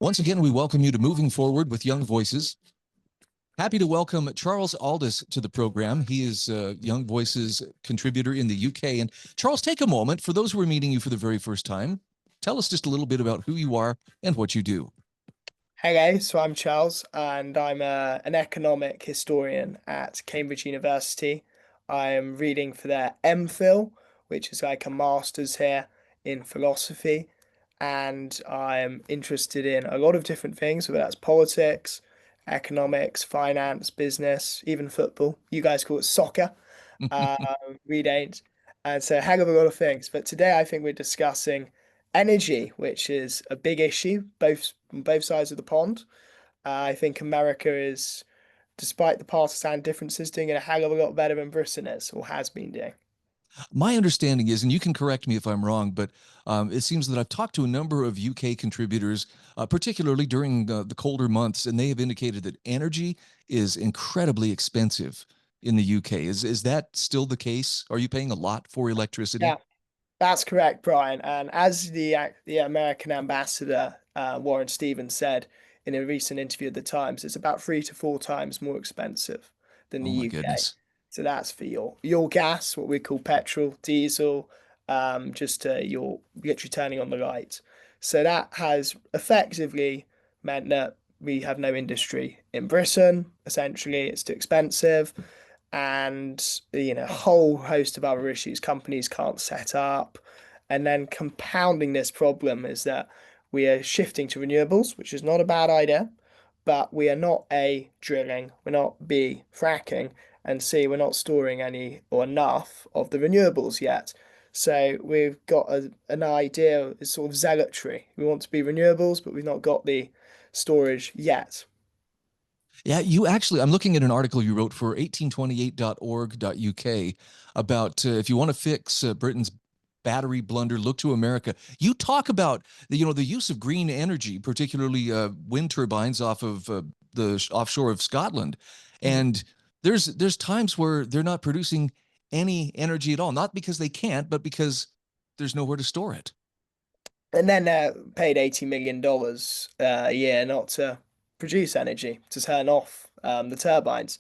Once again, we welcome you to Moving Forward with Young Voices. Happy to welcome Charles Aldous to the program. He is Young Voices contributor in the UK. And Charles, take a moment. For those who are meeting you for the very first time, tell us just a little bit about who you are and what you do. Hello, so I'm Charles, and I'm an economic historian at Cambridge University. I'm reading for their MPhil, which is like a master's here in philosophy, and I'm interested in a lot of different things, whether that's politics, economics, finance, business, even football. You guys call it soccer. Um, we don't. And so a hell of a lot of things. But today I think we're discussing energy, which is a big issue, on both sides of the pond. I think America is, despite the partisan differences, doing a hell of a lot better than Britain is or has been doing. My understanding is, and you can correct me if I'm wrong, but it seems that I've talked to a number of UK contributors, particularly during the colder months, and they have indicated that energy is incredibly expensive in the UK. Is that still the case? Are you paying a lot for electricity? Yeah, that's correct, Brian. And as the American ambassador Warren Stevens said in a recent interview at the Times, it's about 3 to 4 times more expensive than the Oh my UK. goodness. So that's for your gas, what we call petrol, diesel, just your literally turning on the light. So that has effectively meant that we have no industry in Britain. Essentially, it's too expensive, and a whole host of other issues companies can't set up. And then compounding this problem is that we are shifting to renewables, which is not a bad idea, but we are not A, drilling, we're not B, fracking, and C, we're not storing any or enough of the renewables yet. So we've got an idea, it's sort of zealotry. We want to be renewables, but we've not got the storage yet. Yeah, you actually, I'm looking at an article you wrote for 1828.org.uk about if you want to fix Britain's battery blunder, look to America. You talk about the use of green energy, particularly wind turbines off of the offshore of Scotland, Mhm. and there's times where they're not producing any energy at all, not because they can't, but because there's nowhere to store it. And then paid $80 million a year not to produce energy, to turn off the turbines.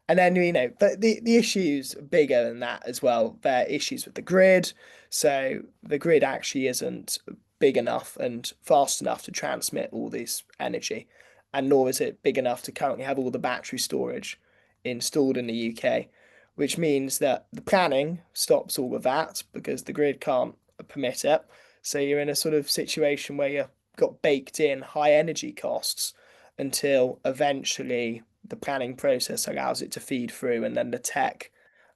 And then, but the issue's bigger than that as well. There are issues with the grid. So the grid actually isn't big enough and fast enough to transmit all this energy. And nor is it big enough to currently have all the battery storage installed in the UK, which means that the planning stops all of that because the grid can't permit it. So you're in a sort of situation where you've got baked in high energy costs until eventually the planning process allows it to feed through, and then the tech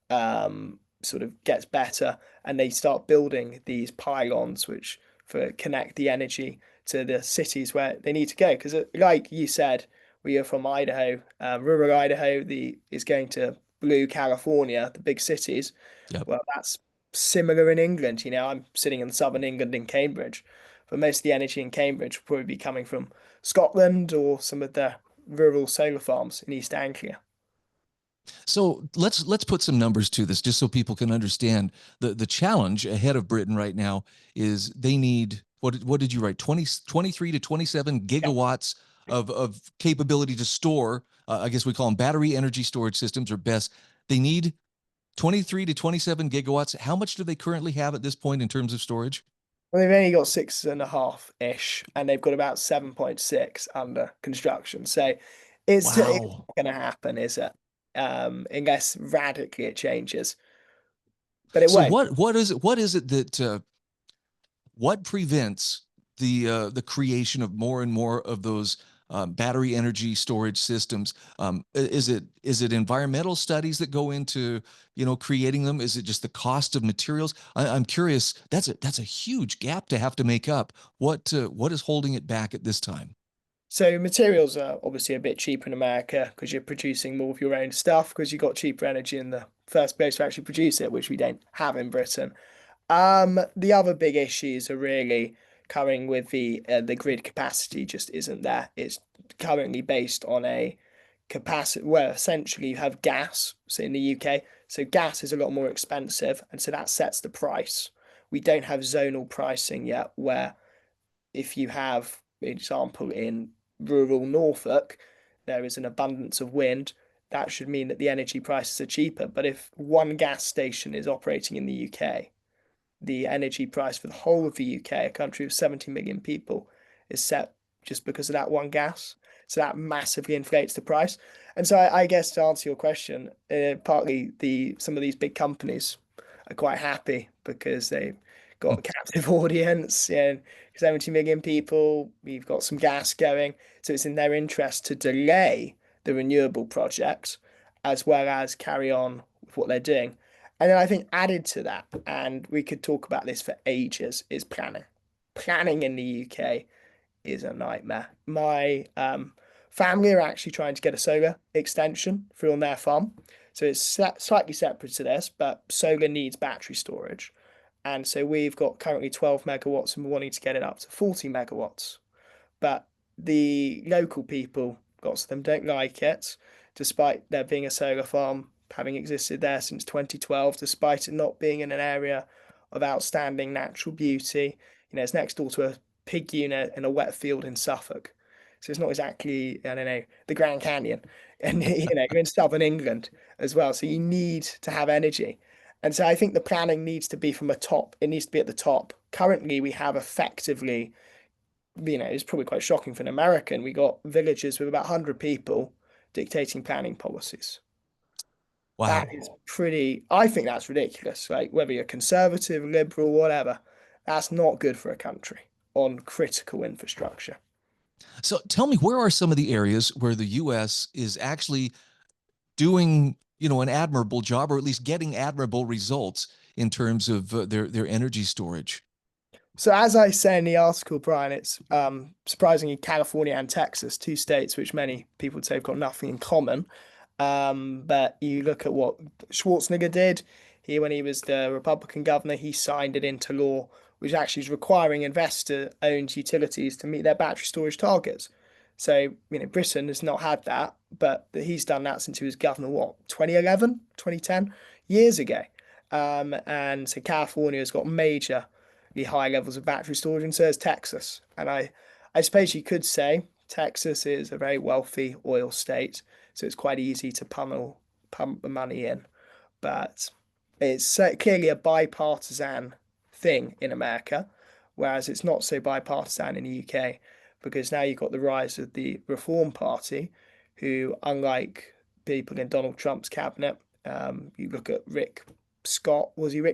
sort of gets better, and they start building these pylons which for connect the energy to the cities where they need to go. Because, like you said, we are from Idaho, rural Idaho, the is going to blue California, the big cities. Yep. Well, that's similar in England. I'm sitting in southern England in Cambridge, but most of the energy in Cambridge will probably be coming from Scotland or some of the rural solar farms in East Anglia. So let's put some numbers to this just so people can understand the challenge ahead of Britain right now is they need what did you write 23 to 27 Yeah. gigawatts of capability to store I guess we call them battery energy storage systems or BESS. They need 23 to 27 gigawatts. How much do they currently have at this point in terms of storage? Well, they've only got 6.5-ish, and they've got about 7.6 under construction. So it's Wow. not going to happen, is it? Unless radically it changes, but it So won't. what is it that what prevents the creation of more and more of those battery energy storage systems? Is it environmental studies that go into creating them? Is it just the cost of materials? I'm curious. That's a huge gap to have to make up. What is holding it back at this time? So materials are obviously a bit cheaper in America because you're producing more of your own stuff because you got cheaper energy in the first place to actually produce it, which we don't have in Britain. The other big issues are really coming with the grid capacity just isn't there. It's currently based on a capacity where essentially you have gas, so in the UK, so gas is a lot more expensive, and so that sets the price. We don't have zonal pricing yet, where if you have example, in rural Norfolk, there is an abundance of wind. That should mean that the energy prices are cheaper. But if one gas station is operating in the UK, the energy price for the whole of the UK, a country of 70 million people, is set just because of that one gas. So that massively inflates the price. And so I guess to answer your question, partly some of these big companies are quite happy because they've got a captive audience and 70 million people, we've got some gas going. So it's in their interest to delay the renewable projects as well as carry on with what they're doing. And then I think added to that, and we could talk about this for ages, is planning. Planning in the UK is a nightmare. My family are actually trying to get a solar extension through on their farm. So it's slightly separate to this, but solar needs battery storage. And so we've got currently 12 megawatts and we're wanting to get it up to 40 megawatts. But the local people, lots of them don't like it, despite there being a solar farm having existed there since 2012, despite it not being in an area of outstanding natural beauty. It's next door to a pig unit in a wet field in Suffolk. So it's not exactly, I don't know, the Grand Canyon. And, you're in southern England as well. So you need to have energy. And so I think the planning needs to be from a top. It needs to be at the top. Currently, we have effectively, it's probably quite shocking for an American. We got villages with about 100 people dictating planning policies. Wow. That is I think that's ridiculous. Like whether you're conservative, liberal, whatever, that's not good for a country on critical infrastructure. So tell me, where are some of the areas where the U.S. is actually doing, an admirable job, or at least getting admirable results in terms of their energy storage? So as I say in the article, Brian, it's surprisingly California and Texas, two states which many people would say have got nothing in common. But you look at what Schwarzenegger did. When he was the Republican governor, he signed it into law, which actually is requiring investor-owned utilities to meet their battery storage targets. So, Britain has not had that, but he's done that since he was governor, 2011, 2010, years ago. And so California has got majorly high levels of battery storage, and so has Texas. And I suppose you could say Texas is a very wealthy oil state, so it's quite easy to pump the money in. But it's clearly a bipartisan thing in America, whereas it's not so bipartisan in the UK, because now you've got the rise of the Reform Party, who, unlike people in Donald Trump's cabinet, you look at Rick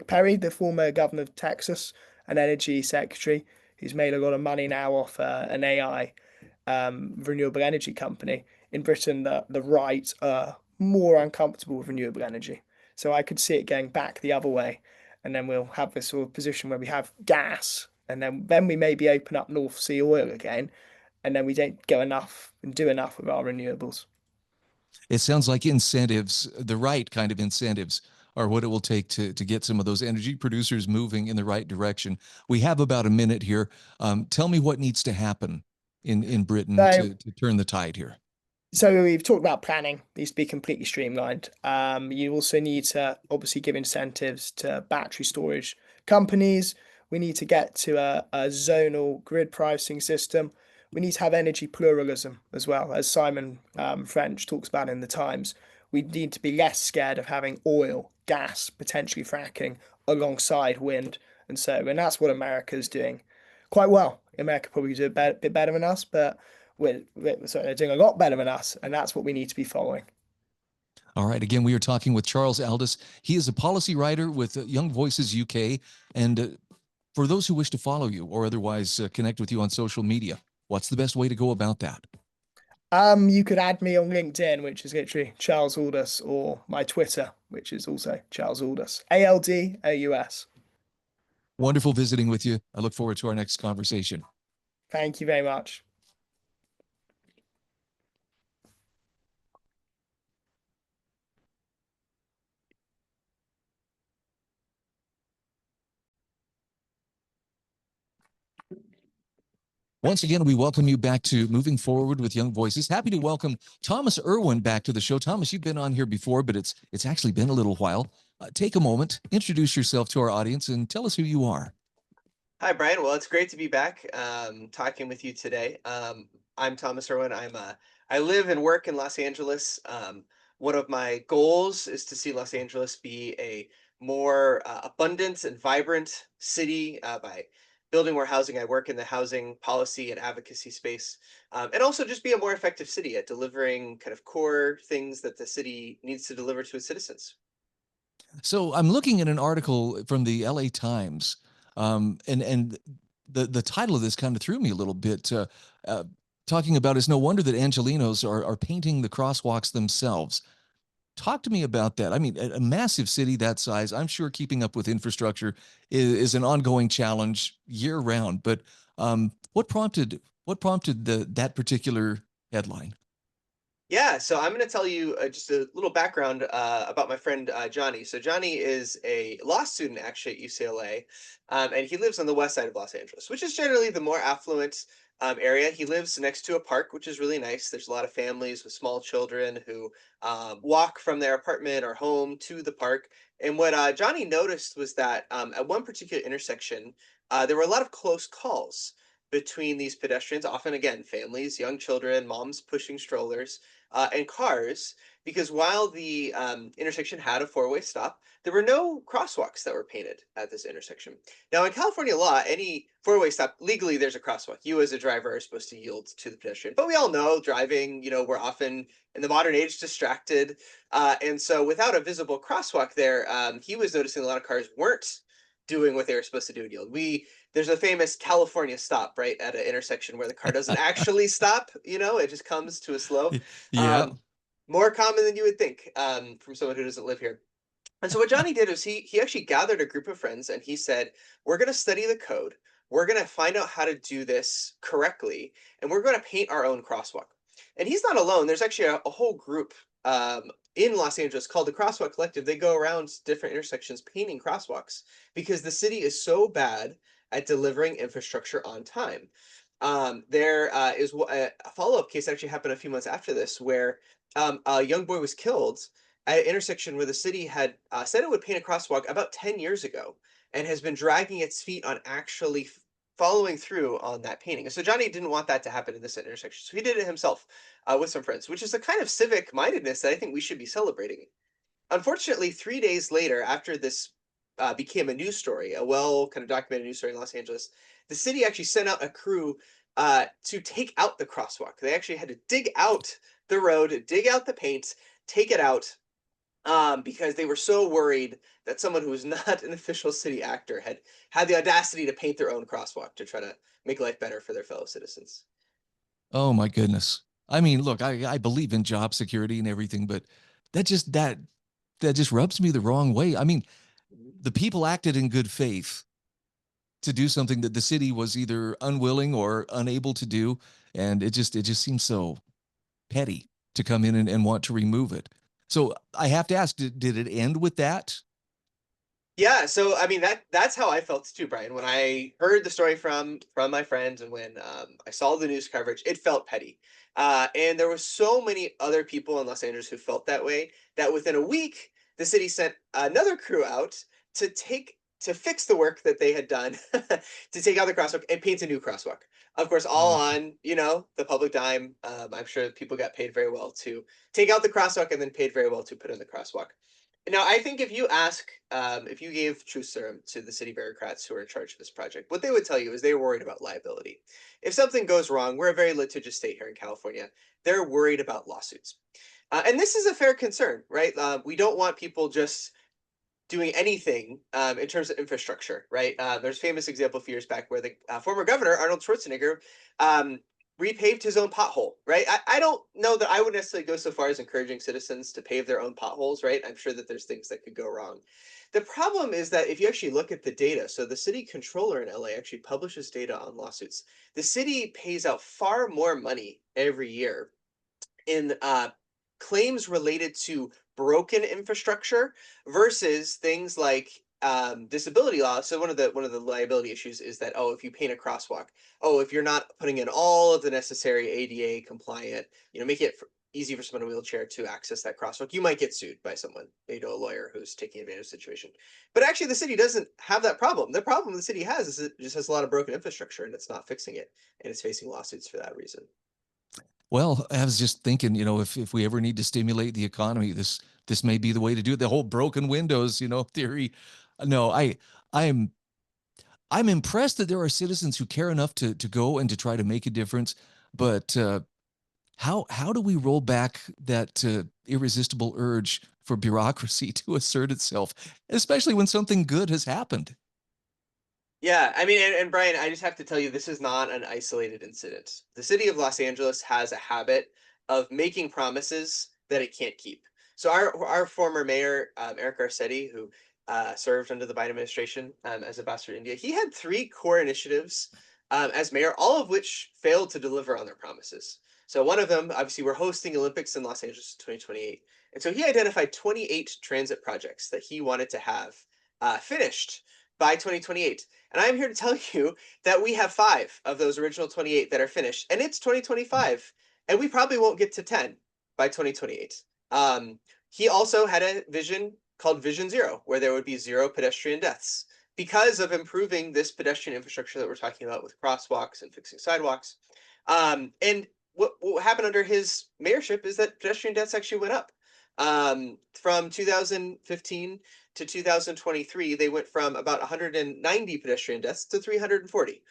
Perry, the former governor of Texas, an energy secretary, who's made a lot of money now off an AI renewable energy company. In Britain, the right are more uncomfortable with renewable energy. So I could see it going back the other way. And then we'll have this sort of position where we have gas, and then we maybe open up North Sea oil again, and then we don't go enough and do enough with our renewables. It sounds like incentives, the right kind of incentives, are what it will take to get some of those energy producers moving in the right direction. We have about a minute here. Tell me what needs to happen in Britain to turn the tide here. So we've talked about planning, it needs to be completely streamlined. You also need to obviously give incentives to battery storage companies. We need to get to a zonal grid pricing system. We need to have energy pluralism as well, as Simon French talks about in the Times. We need to be less scared of having oil, gas, potentially fracking alongside wind. And that's what America's doing quite well. America probably do a bit better than us, but they're doing a lot better than us, and that's what we need to be following. All right. Again, we are talking with Charles Aldous. He is a policy writer with Young Voices UK. And for those who wish to follow you or otherwise connect with you on social media, what's the best way to go about that? You could add me on LinkedIn, which is literally Charles Aldous, or my Twitter, which is also Charles Aldous, ALDOUS. Wonderful visiting with you. I look forward to our next conversation. Thank you very much. Once again, we welcome you back to Moving Forward with Young Voices. Happy to welcome Thomas Irwin back to the show. Thomas, you've been on here before, but it's actually been a little while. Take a moment, introduce yourself to our audience, and tell us who you are. Hi, Brian. Well, it's great to be back talking with you today. I'm Thomas Irwin. I live and work in Los Angeles. One of my goals is to see Los Angeles be a more abundant and vibrant city by building more housing. I work in the housing policy and advocacy space, and also just be a more effective city at delivering kind of core things that the city needs to deliver to its citizens. So I'm looking at an article from the LA Times, and the title of this kind of threw me a little bit. Uh, Talking about it's no wonder that Angelenos are painting the crosswalks themselves. Talk to me about that. I mean, a massive city that size, I'm sure keeping up with infrastructure is an ongoing challenge year round. But what prompted that particular headline? Yeah, so I'm going to tell you just a little background about my friend Johnny. So Johnny is a law student actually at UCLA, and he lives on the west side of Los Angeles, which is generally the more affluent area. He lives next to a park, which is really nice. There's a lot of families with small children who walk from their apartment or home to the park. And what Johnny noticed was that at one particular intersection, there were a lot of close calls between these pedestrians, often again, families, young children, moms pushing strollers and cars, because while the intersection had a four-way stop, there were no crosswalks that were painted at this intersection. Now, in California law, any four-way stop, legally there's a crosswalk. You as a driver are supposed to yield to the pedestrian. But we all know driving, we're often in the modern age distracted. And so without a visible crosswalk there, he was noticing a lot of cars weren't doing what they were supposed to do and yield. There's a famous California stop right at an intersection where the car doesn't actually stop, it just comes to a slow. Yeah. um, More common than you would think from someone who doesn't live here. And so what Johnny did was he actually gathered a group of friends and he said, "We're going to study the code. We're going to find out how to do this correctly, and we're going to paint our own crosswalk." And he's not alone. There's actually a whole group in Los Angeles called the Crosswalk Collective. They go around different intersections painting crosswalks because the city is so bad at delivering infrastructure on time. There is a follow-up case that actually happened a few months after this where a young boy was killed at an intersection where the city had said it would paint a crosswalk about 10 years ago and has been dragging its feet on actually following through on that painting. And so Johnny didn't want that to happen in this intersection. So he did it himself with some friends, which is a kind of civic mindedness that I think we should be celebrating. Unfortunately, 3 days later, after this became a news story, a well kind of documented news story in Los Angeles, the city actually sent out a crew to take out the crosswalk. They actually had to dig out the road, dig out the paint, take it out, because they were so worried that someone who was not an official city actor had the audacity to paint their own crosswalk to try to make life better for their fellow citizens. Oh my goodness. I mean, look, I believe in job security and everything, but that just that that just rubs me the wrong way. I mean, the people acted in good faith to do something that the city was either unwilling or unable to do, and it just seems so petty to come in and want to remove it. So I have to ask, did it end with that? Yeah, so I mean that's how I felt too, Brian. When I heard the story from my friends and when I saw the news coverage, it felt petty. And there were so many other people in Los Angeles who felt that way that within a week the city sent another crew out to fix the work that they had done to take out the crosswalk and paint a new crosswalk. Of course, all Uh, on the public dime. I'm sure people got paid very well to take out the crosswalk and then paid very well to put in the crosswalk. Now, I think if you gave truth serum to the city bureaucrats who are in charge of this project, what they would tell you is they were worried about liability. If something goes wrong, we're a very litigious state here in California. They're worried about lawsuits. And this is a fair concern, right? We don't want people just doing anything in terms of infrastructure, right? There's a famous example a few years back where the former governor, Arnold Schwarzenegger, um, repaved his own pothole, right? I don't know that I would necessarily go so far as encouraging citizens to pave their own potholes, right? I'm sure that there's things that could go wrong. The problem is that if you actually look at the data, so the city controller in LA actually publishes data on lawsuits. The city pays out far more money every year in claims related to broken infrastructure versus things like disability law. So one of the liability issues is that, oh, if you paint a crosswalk, oh, if you're not putting in all of the necessary ADA compliant, make it easy for someone in a wheelchair to access that crosswalk. You might get sued by someone, a lawyer who's taking advantage of the situation. But actually, the city doesn't have that problem. The problem the city has is it just has a lot of broken infrastructure and it's not fixing it, and it's facing lawsuits for that reason. Well, I was just thinking, if we ever need to stimulate the economy, this may be the way to do it. The whole broken windows, theory. No, I'm I'm impressed that there are citizens who care enough to go and to try to make a difference. But how do we roll back that irresistible urge for bureaucracy to assert itself, especially when something good has happened? Yeah, I mean, and Brian, I just have to tell you, this is not an isolated incident. The city of Los Angeles has a habit of making promises that it can't keep. So our former mayor, Eric Garcetti, who served under the Biden administration as ambassador to India, he had 3 core initiatives as mayor, all of which failed to deliver on their promises. So one of them, obviously, we're hosting Olympics in Los Angeles in 2028. And so he identified 28 transit projects that he wanted to have finished by 2028. And I'm here to tell you that we have 5 of those original 28 that are finished, and it's 2025, and we probably won't get to 10 by 2028. He also had a vision called Vision Zero, where there would be 0 pedestrian deaths because of improving this pedestrian infrastructure that we're talking about with crosswalks and fixing sidewalks. And what happened under his mayorship is that pedestrian deaths actually went up. From 2015 to 2023, they went from about 190 pedestrian deaths to 340,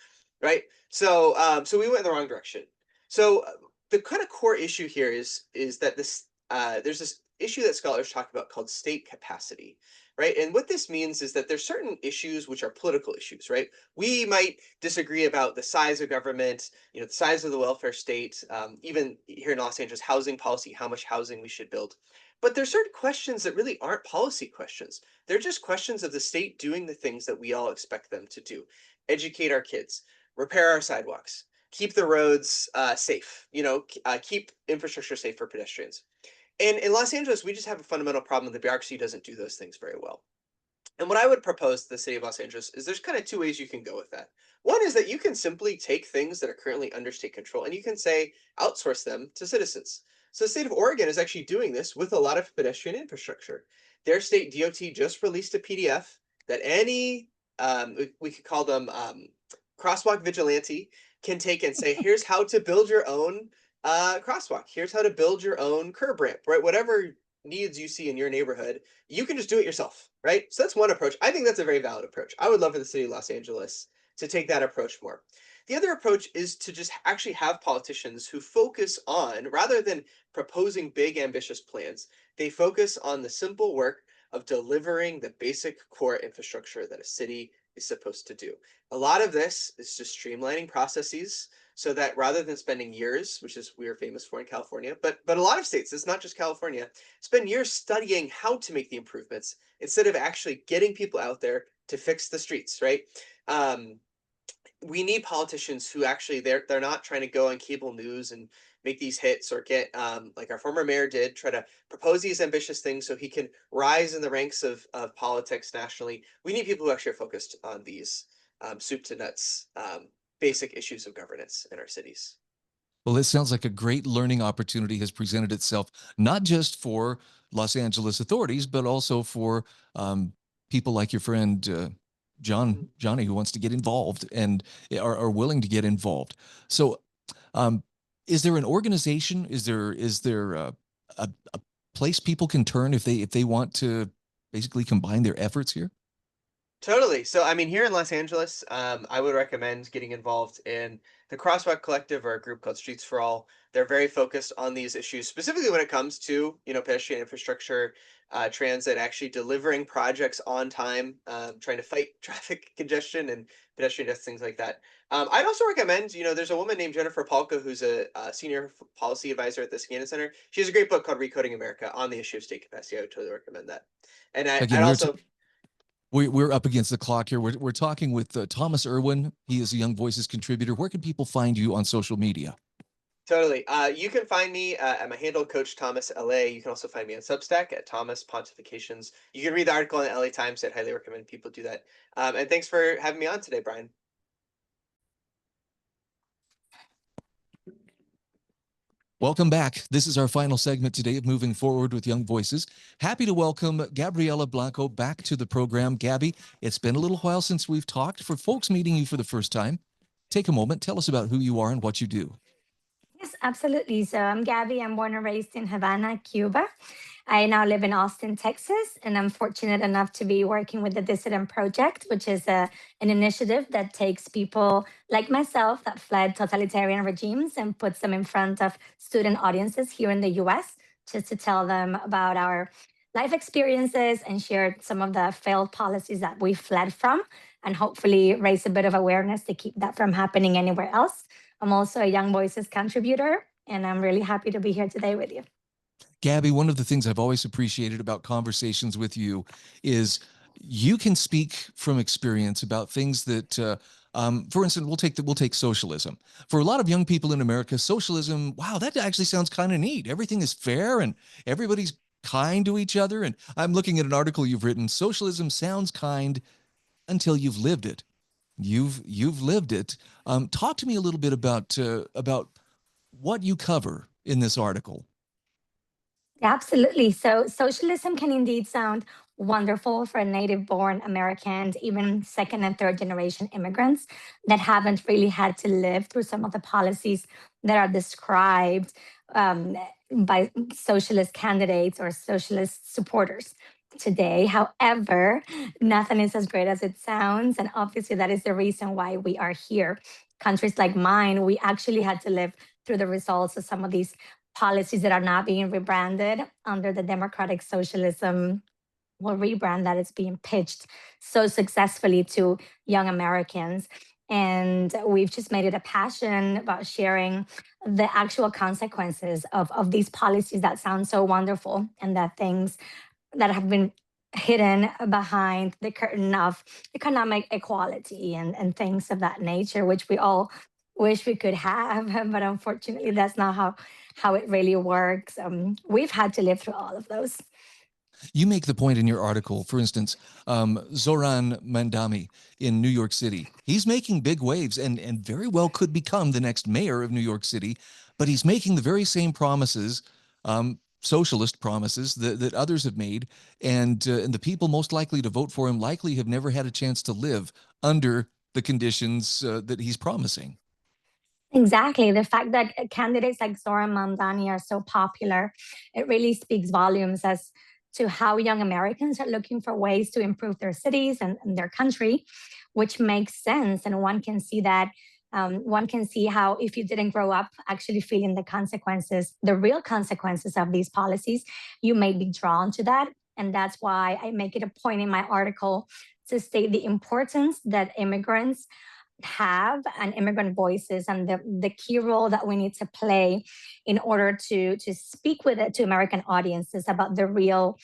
right? So so we went in the wrong direction. So the kind of core issue here is that there's this issue that scholars talk about called state capacity, right? And what this means is that there's certain issues which are political issues, right? We might disagree about the size of government, the size of the welfare state, even here in Los Angeles, housing policy, how much housing we should build. But there's certain questions that really aren't policy questions. They're just questions of the state doing the things that we all expect them to do. Educate our kids, repair our sidewalks, keep the roads safe, keep infrastructure safe for pedestrians. And in Los Angeles, we just have a fundamental problem. The bureaucracy doesn't do those things very well. And what I would propose to the city of Los Angeles is there's kind of 2 ways you can go with that. One is that you can simply take things that are currently under state control and you can say outsource them to citizens. So the state of Oregon is actually doing this with a lot of pedestrian infrastructure. Their state DOT just released a PDF that any, we could call them crosswalk vigilante, can take and say, here's how to build your own crosswalk. Here's how to build your own curb ramp, right? Whatever needs you see in your neighborhood, you can just do it yourself, right? So that's one approach. I think that's a very valid approach. I would love for the city of Los Angeles to take that approach more. The other approach is to just actually have politicians who focus on, rather than proposing big ambitious plans, they focus on the simple work of delivering the basic core infrastructure that a city is supposed to do. A lot of this is just streamlining processes so that rather than spending years, which is we are famous for in California, but a lot of states, it's not just California, spend years studying how to make the improvements instead of actually getting people out there to fix the streets, right? We need politicians who actually they're not trying to go on cable news and make these hits or get like our former mayor did, try to propose these ambitious things so he can rise in the ranks of politics nationally. We need people who actually are focused on these soup to nuts basic issues of governance in our cities. Well, this sounds like a great learning opportunity has presented itself, not just for Los Angeles authorities, but also for people like your friend Johnny, who wants to get involved and are willing to get involved. So, is there an organization? Is there a place people can turn if they want to basically combine their efforts here? Totally. So, I mean, here in Los Angeles, I would recommend getting involved in the Crosswalk Collective or a group called Streets for All. They're very focused on these issues, specifically when it comes to, pedestrian infrastructure, transit, actually delivering projects on time, trying to fight traffic congestion and pedestrian deaths, things like that. I'd also recommend, there's a woman named Jennifer Palka who's a senior policy advisor at the Scannon Center. She has a great book called Recoding America on the issue of state capacity. I would totally recommend that. And Again, I'd also. We're up against the clock here. We're talking with Thomas Irwin. He is a Young Voices contributor. Where can people find you on social media? Totally. You can find me at my handle, Coach Thomas LA. You can also find me on Substack at Thomas Pontifications. You can read the article in the LA Times. I'd highly recommend people do that. And thanks for having me on today, Brian. Welcome back. This is our final segment today of Moving Forward with Young Voices. Happy to welcome Gabriela Blanco back to the program. Gabby, it's been a little while since we've talked. For folks meeting you for the first time, take a moment, tell us about who you are and what you do. Yes, absolutely. So I'm Gabby. I'm born and raised in Havana, Cuba. I now live in Austin, Texas, and I'm fortunate enough to be working with the Dissident Project, which is an initiative that takes people like myself that fled totalitarian regimes and puts them in front of student audiences here in the US, just to tell them about our life experiences and share some of the failed policies that we fled from, and hopefully raise a bit of awareness to keep that from happening anywhere else. I'm also a Young Voices contributor, and I'm really happy to be here today with you. Gabby, one of the things I've always appreciated about conversations with you is you can speak from experience about things that, for instance, we'll take socialism. For a lot of young people in America, socialism, wow, that actually sounds kind of neat. Everything is fair and everybody's kind to each other. And I'm looking at an article you've written. Socialism sounds kind until you've lived it. You've lived it. Talk to me a little bit about what you cover in this article. Absolutely. So, socialism can indeed sound wonderful for native born Americans, even second and third generation immigrants that haven't really had to live through some of the policies that are described by socialist candidates or socialist supporters today. However, nothing is as great as it sounds. And obviously, that is the reason why we are here. Countries like mine, we actually had to live through the results of some of these policies that are not being rebranded under the democratic socialism or rebrand that is being pitched so successfully to young Americans. And we've just made it a passion about sharing the actual consequences of these policies that sound so wonderful, and that things that have been hidden behind the curtain of economic equality and things of that nature, which we all wish we could have, but unfortunately, that's not how it really works. We've had to live through all of those. You make the point in your article, for instance, Zoran Mandami in New York City. He's making big waves and very well could become the next mayor of New York City, but he's making the very same promises, socialist promises that others have made, and the people most likely to vote for him likely have never had a chance to live under the conditions that he's promising. Exactly. The fact that candidates like Zoran Mamdani are so popular, it really speaks volumes as to how young Americans are looking for ways to improve their cities and their country, which makes sense. And one can see that. One can see how, if you didn't grow up actually feeling the consequences, the real consequences of these policies, you may be drawn to that. And that's why I make it a point in my article to state the importance that immigrants have and immigrant voices, and the key role that we need to play in order to speak with it to American audiences about the real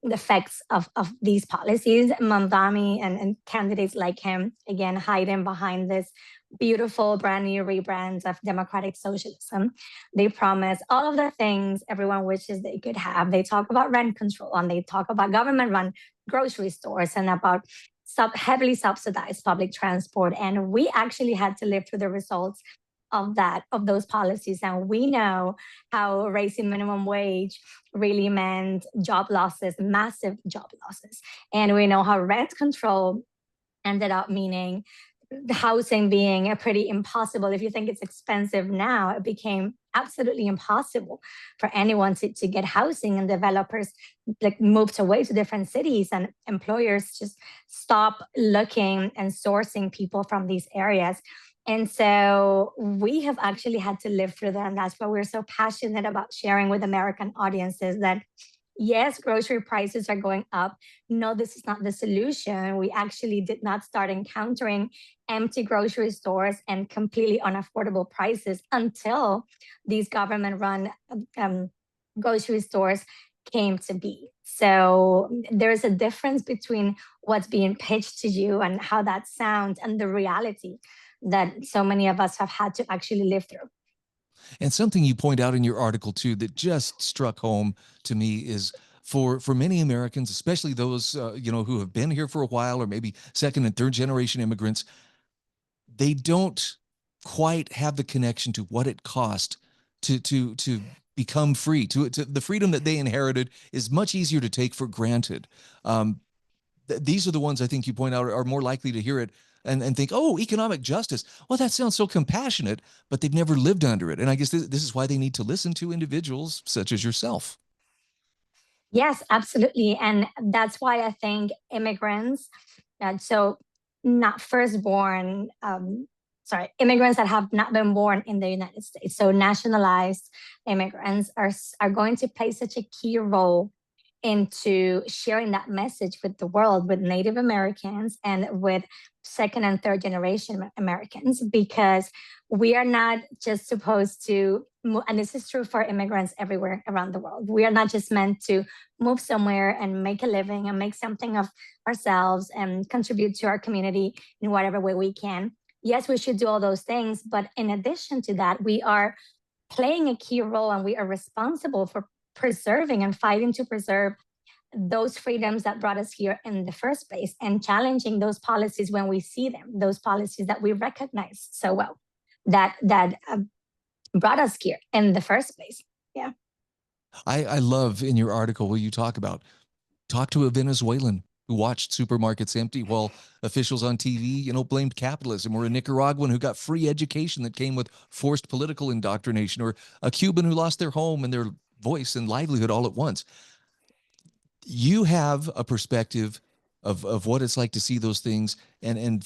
effects of these policies. Mamdani and candidates like him, again, hiding behind this beautiful brand new rebrand of democratic socialism. They promise all of the things everyone wishes they could have. They talk about rent control, and they talk about government run grocery stores, and about heavily subsidized public transport. And we actually had to live through the results of those policies. And we know how raising minimum wage really meant job losses, massive job losses. And we know how rent control ended up meaning the housing being a pretty impossible. If you think it's expensive now, it became absolutely impossible for anyone to get housing, and developers like moved away to different cities, and employers just stop looking and sourcing people from these areas. And so we have actually had to live through that. And that's why we're so passionate about sharing with American audiences that yes, grocery prices are going up. No, this is not the solution. We actually did not start encountering empty grocery stores and completely unaffordable prices until these government run grocery stores came to be. So there's a difference between what's being pitched to you and how that sounds and the reality that so many of us have had to actually live through. And something you point out in your article too that just struck home to me is for many Americans, especially those who have been here for a while, or maybe second and third generation immigrants, they don't quite have the connection to what it cost to become free. To the freedom that they inherited is much easier to take for granted. These are the ones I think you point out are more likely to hear it and think, oh, economic justice. Well, that sounds so compassionate, but they've never lived under it. And I guess this is why they need to listen to individuals such as yourself. Yes, absolutely. And that's why I think immigrants, so not firstborn, immigrants that have not been born in the United States, so nationalized immigrants are going to play such a key role into sharing that message with the world, with Native Americans and with second and third generation Americans, because we are not just supposed to, and this is true for immigrants everywhere around the world, we are not just meant to move somewhere and make a living and make something of ourselves and contribute to our community in whatever way we can. Yes, we should do all those things, but in addition to that, we are playing a key role and we are responsible for preserving and fighting to preserve those freedoms that brought us here in the first place, and challenging those policies when we see them, those policies that we recognize so well that brought us here in the first place. Yeah. I love in your article where you talk to a Venezuelan who watched supermarkets empty while officials on TV, blamed capitalism, or a Nicaraguan who got free education that came with forced political indoctrination, or a Cuban who lost their home and their voice and livelihood all at once. You have a perspective of what it's like to see those things. And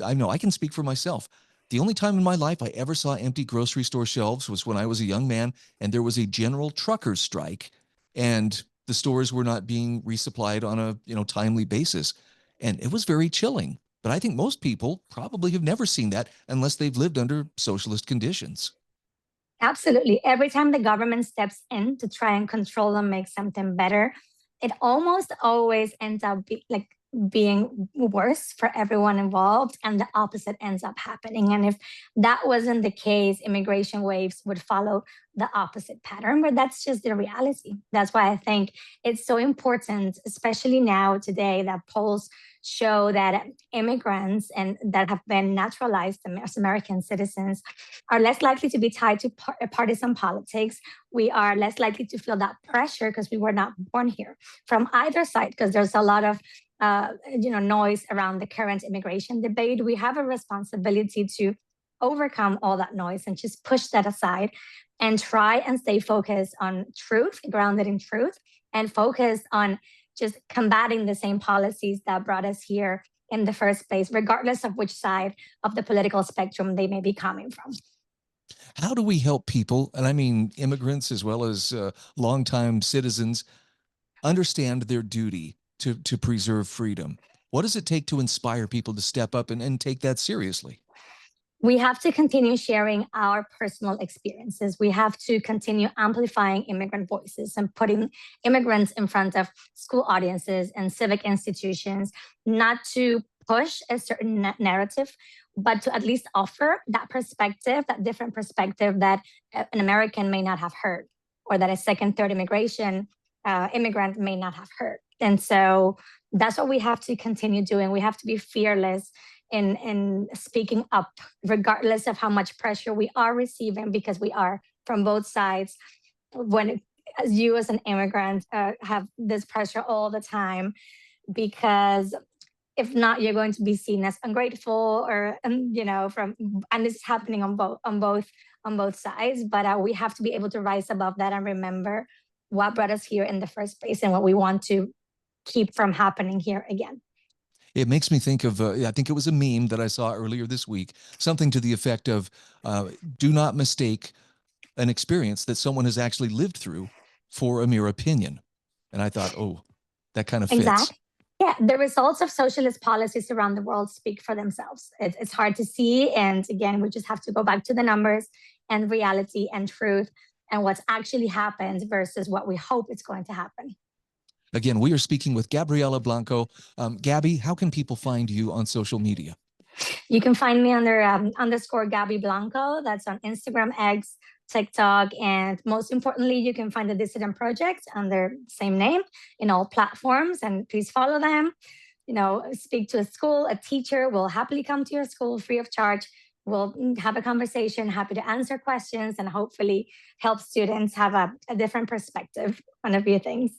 I know I can speak for myself. The only time in my life I ever saw empty grocery store shelves was when I was a young man and there was a general truckers strike and the stores were not being resupplied on a timely basis. And it was very chilling. But I think most people probably have never seen that unless they've lived under socialist conditions. Absolutely. Every time the government steps in to try and control and make something better, it almost always ends up being worse for everyone involved, and the opposite ends up happening. And if that wasn't the case, immigration waves would follow the opposite pattern, but that's just the reality. That's why I think it's so important, especially now today, that polls show that immigrants and that have been naturalized as American citizens are less likely to be tied to partisan politics. We are less likely to feel that pressure because we were not born here from either side, because there's a lot of noise around the current immigration debate. We have a responsibility to overcome all that noise and just push that aside and try and stay focused on truth, grounded in truth, and focused on just combating the same policies that brought us here in the first place, regardless of which side of the political spectrum they may be coming from. How do we help people, and I mean immigrants as well as longtime citizens, understand their duty to preserve freedom? What does it take to inspire people to step up and take that seriously? We have to continue sharing our personal experiences. We have to continue amplifying immigrant voices and putting immigrants in front of school audiences and civic institutions, not to push a certain narrative, but to at least offer that perspective, that different perspective that an American may not have heard, or that a second, third immigrant may not have heard. And so that's what we have to continue doing. We have to be fearless in speaking up, regardless of how much pressure we are receiving, because we are from both sides. As you as an immigrant have this pressure all the time, because if not, you're going to be seen as ungrateful, or and this is happening on both sides. But we have to be able to rise above that and remember what brought us here in the first place and what we want to keep from happening here again. It makes me think of, I think it was a meme that I saw earlier this week, something to the effect of, do not mistake an experience that someone has actually lived through for a mere opinion. And I thought, oh, that kind of fits. Exactly. Yeah, the results of socialist policies around the world speak for themselves. It's hard to see. And again, we just have to go back to the numbers and reality and truth and what's actually happened versus what we hope is going to happen. Again, we are speaking with Gabriela Blanco. Gabby, how can people find you on social media? You can find me under _ Gabby Blanco. That's on Instagram, X, TikTok, and most importantly, you can find the Dissident Project under same name in all platforms. And please follow them. Speak to a school, a teacher will happily come to your school free of charge. we'll have a conversation, happy to answer questions, and hopefully help students have a different perspective on a few things.